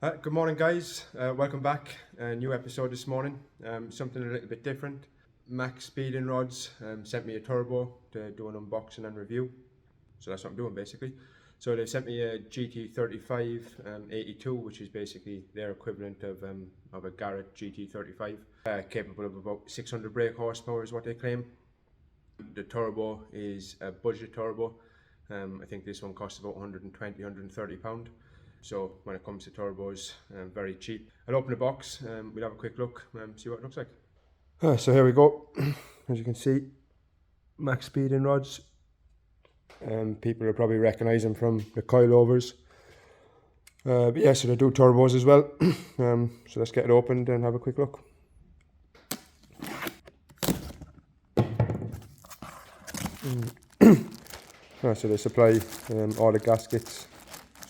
Good morning, guys. Welcome back. A new episode this morning. Something a little bit different. Maxpeedingrods sent me a turbo to do an unboxing and review. So that's what I'm doing basically. So they sent me a GT35 82, which is basically their equivalent of a Garrett GT35, capable of about 600 brake horsepower is what they claim. The turbo is a budget turbo. I think this one costs about 120, 130 pound. So when it comes to turbos, very cheap. I'll open the box, we'll have a quick look, see what it looks like. So here we go. As you can see, Maxpeedingrods. People will probably recognise them from the coilovers. But yeah, so they do turbos as well. So let's get it opened and have a quick look. So they supply all the gaskets.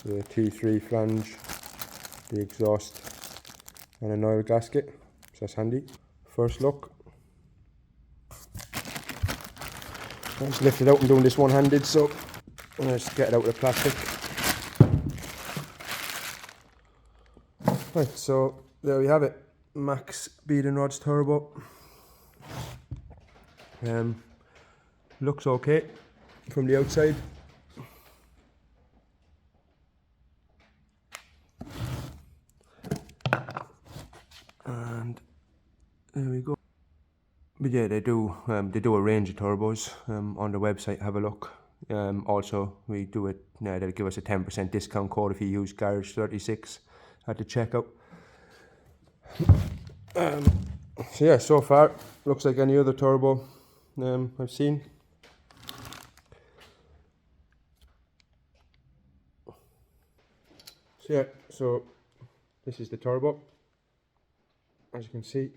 So the T3 flange, the exhaust and an oil gasket, so that's handy. First look. I just lift it out and doing this one-handed, so I'm going to just get it out of the plastic. Right, so there we have it, Maxpeedingrods turbo. Looks okay from the outside. And there we go. But yeah, they do a range of turbos on the website. Have a look. Also, we do it. They'll give us a 10% discount code if you use Garage 36 at the checkout. So yeah, so far looks like any other turbo I've seen. So yeah, so this is the turbo. As you can see,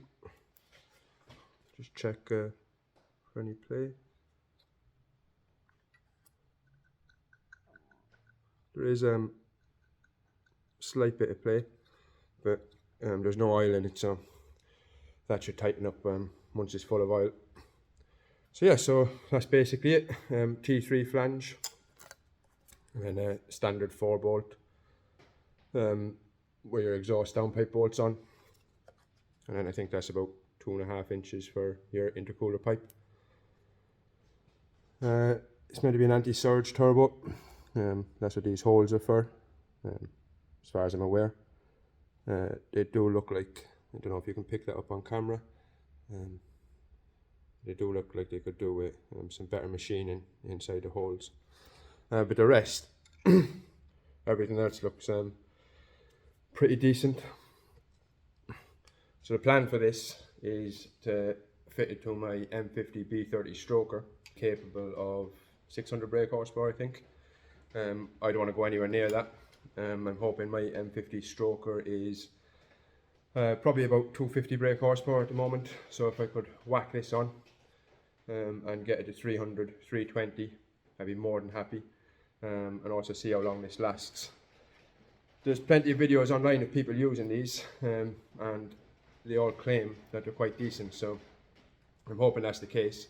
just check for any play. There is slight bit of play, but there's no oil in it, so that should tighten up once it's full of oil. So yeah, so that's basically it. T3 flange and a standard 4-bolt where your exhaust downpipe bolts on. And then I think that's about 2.5 inches for your intercooler pipe. It's meant to be an anti-surge turbo. That's what these holes are for, as far as I'm aware. They do look like, I don't know if you can pick that up on camera. They do look like they could do with some better machining inside the holes. But the rest, everything else looks pretty decent. So the plan for this is to fit it to my M50B30 stroker, capable of 600 brake horsepower, I think. I don't want to go anywhere near that. I'm hoping my M50 stroker is probably about 250 brake horsepower at the moment. So if I could whack this on and get it to 300, 320, I'd be more than happy. And also see how long this lasts. There's plenty of videos online of people using these, and they all claim that they're quite decent, so I'm hoping that's the case.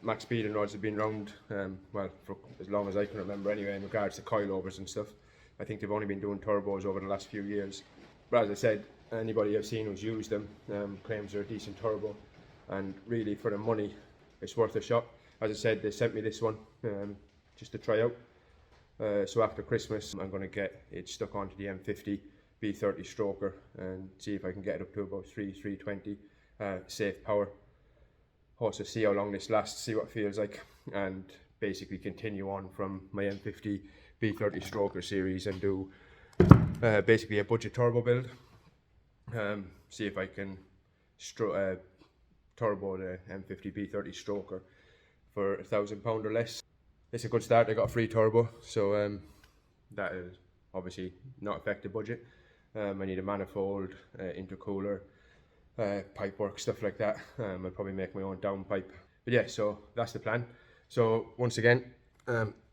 Maxpeedingrods have been around, well, for as long as I can remember anyway, in regards to coilovers and stuff. I think they've only been doing turbos over the last few years. But as I said, anybody I've seen who's used them claims they're a decent turbo, and really for the money, it's worth a shot. As I said, they sent me this one just to try out. So after Christmas, I'm going to get it stuck onto the M50B30 stroker and see if I can get it up to about 320 safe power. Also see how long this lasts, see what it feels like, and basically continue on from my M50B30 stroker series and do basically a budget turbo build. See if I can turbo the M50B30 stroker for £1,000 or less. It's a good start. I got a free turbo, so that will obviously not affect the budget. I need a manifold, intercooler, pipework, stuff like that. I'll probably make my own downpipe. But yeah, so that's the plan. So once again,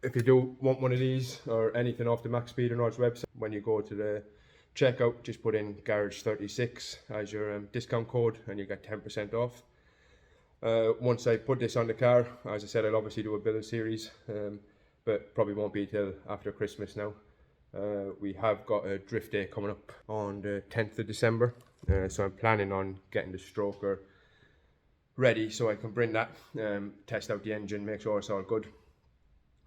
if you do want one of these or anything off the Maxpeedingrods website, when you go to the checkout, just put in Garage 36 as your discount code and you get 10% off. Once I put this on the car, as I said, I'll obviously do a build series, but probably won't be till after Christmas now. We have got a drift day coming up on the 10th of December, so I'm planning on getting the stroker ready so I can bring that, test out the engine, make sure it's all good,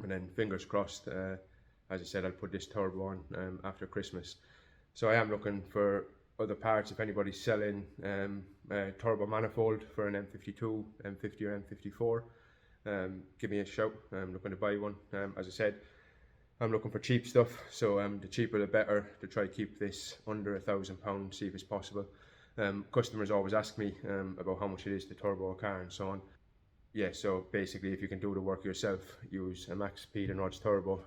and then fingers crossed, as I said, I'll put this turbo on after Christmas. So I am looking for other parts. If anybody's selling a turbo manifold for an M52, M50 or M54, give me a shout. I'm looking to buy one. As I said, I'm looking for cheap stuff, so the cheaper the better, to try to keep this under £1,000, see if it's possible. Customers always ask me about how much it is to turbo a car and so on. Yeah, so basically if you can do the work yourself, use a Maxpeedingrods turbo,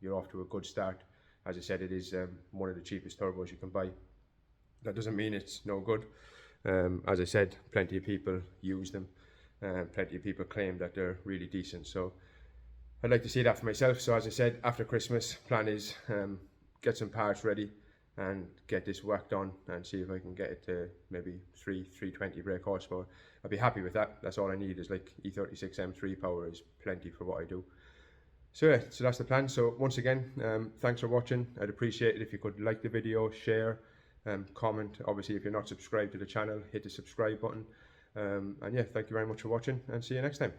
you're off to a good start. As I said, it is one of the cheapest turbos you can buy. That doesn't mean it's no good. As I said, plenty of people use them, plenty of people claim that they're really decent, so I'd like to see that for myself. So as I said, after Christmas, plan is get some parts ready and get this whacked on and see if I can get it to maybe 320 brake horsepower. I'd be happy with that. That's all I need, is like E36 M3 power is plenty for what I do. So yeah, so that's the plan. So once again, thanks for watching. I'd appreciate it if you could like the video, share, comment. Obviously, if you're not subscribed to the channel, hit the subscribe button. And yeah, thank you very much for watching, and see you next time.